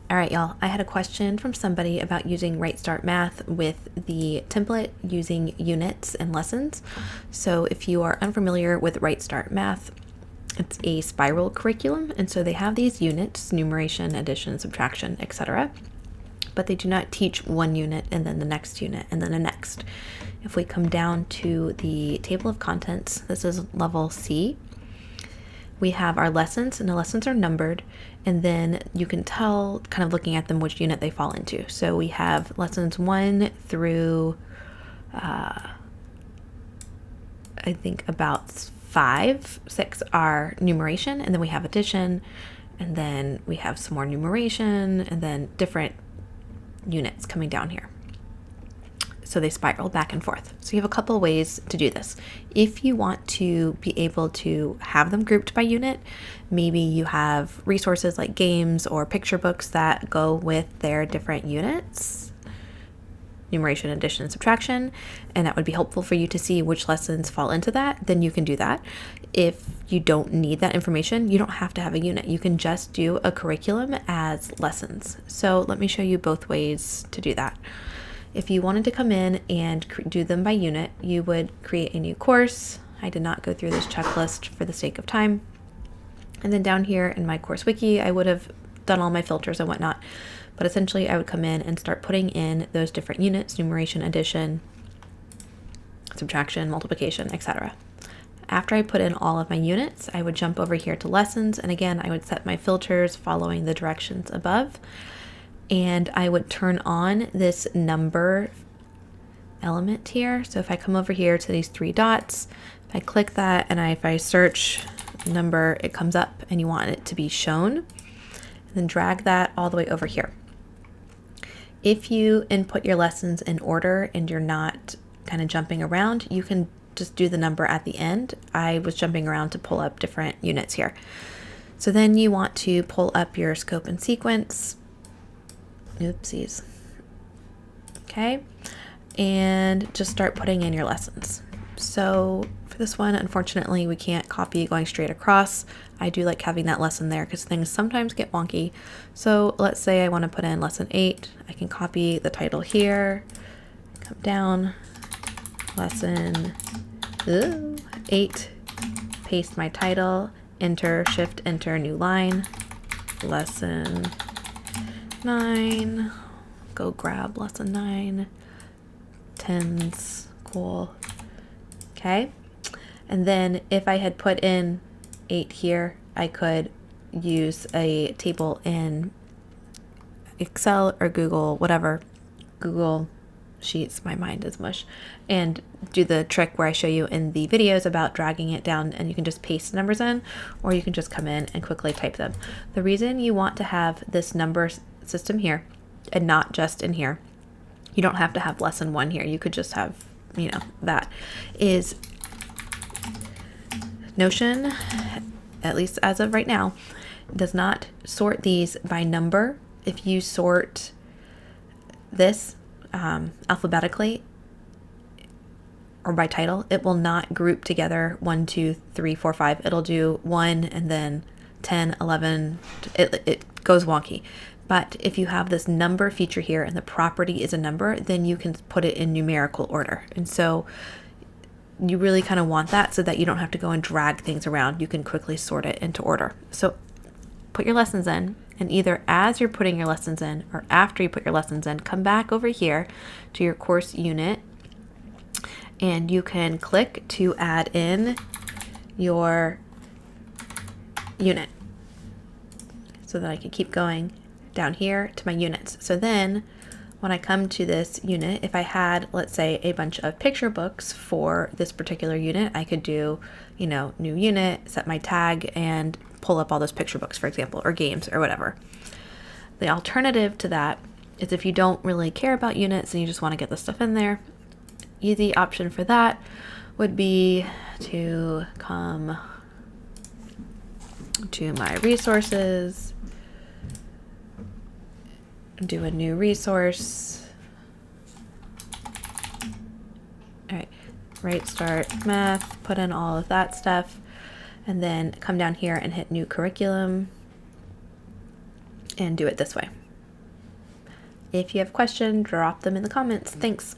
All right, y'all, I had a question from somebody about using Right Start Math with the template using units and lessons. So if you are unfamiliar with Right Start Math, it's a spiral curriculum, and so they have these units, numeration, addition, subtraction, etc., but they do not teach one unit and then the next unit and then the next. If we come down to the table of contents, this is level C. We have our lessons, and the lessons are numbered, and then you can tell, kind of looking at them, which unit they fall into. So we have lessons 1 through, I think about 5, 6 are numeration, and then we have addition, and then we have some more numeration, and then different units coming down here. So they spiral back and forth. So you have a couple ways to do this. If you want to be able to have them grouped by unit, maybe you have resources like games or picture books that go with their different units, numeration, addition, subtraction, and that would be helpful for you to see which lessons fall into that, then you can do that. If you don't need that information, you don't have to have a unit. You can just do a curriculum as lessons. So let me show you both ways to do that. If you wanted to come in and do them by unit, you would create a new course. I did not go through this checklist for the sake of time. And then down here in my course wiki, I would have done all my filters and whatnot. But essentially, I would come in and start putting in those different units, numeration, addition, subtraction, multiplication, etc. After I put in all of my units, I would jump over here to lessons. And again, I would set my filters following the directions above. And I would turn on this number element here. So if I come over here to these 3 dots, if I click that and if I search number, it comes up and you want it to be shown. And then drag that all the way over here. If you input your lessons in order and you're not kind of jumping around, you can just do the number at the end. I was jumping around to pull up different units here. So then you want to pull up your scope and sequence. Oopsies. Okay, and just start putting in your lessons. So for this one, unfortunately, we can't copy going straight across. I do like having that lesson there because things sometimes get wonky. So let's say I want to put in lesson 8. I can copy the title here, come down, lesson 8, paste my title, enter, shift, enter, new line, lesson 9, go grab lesson 9, 10s, cool. Okay, and then if I had put in 8 here, I could use a table in Excel or Google, whatever, Google Sheets, my mind is mush, and do the trick where I show you in the videos about dragging it down, and you can just paste the numbers in, or you can just come in and quickly type them. The reason you want to have this number system here and not just in here, you don't have to have lesson 1 here, you could just have, that is Notion, at least as of right now, does not sort these by number. If you sort this alphabetically or by title, it will not group together 1, 2, 3, 4, 5. It'll do 1 and then 10, 11. It goes wonky. But if you have this number feature here and the property is a number, then you can put it in numerical order. And so you really kind of want that so that you don't have to go and drag things around. You can quickly sort it into order. So put your lessons in, and either as you're putting your lessons in or after you put your lessons in, come back over here to your course unit, and you can click to add in your unit so that I can keep going down here to my units. So then when I come to this unit, if I had, let's say, a bunch of picture books for this particular unit, I could do, new unit, set my tag, and pull up all those picture books, for example, or games or whatever. The alternative to that is if you don't really care about units and you just want to get the stuff in there, easy option for that would be to come to my resources, do a new resource. All right, Right Start Math, put in all of that stuff, and then come down here and hit new curriculum and do it this way. If you have questions, drop them in the comments. Thanks.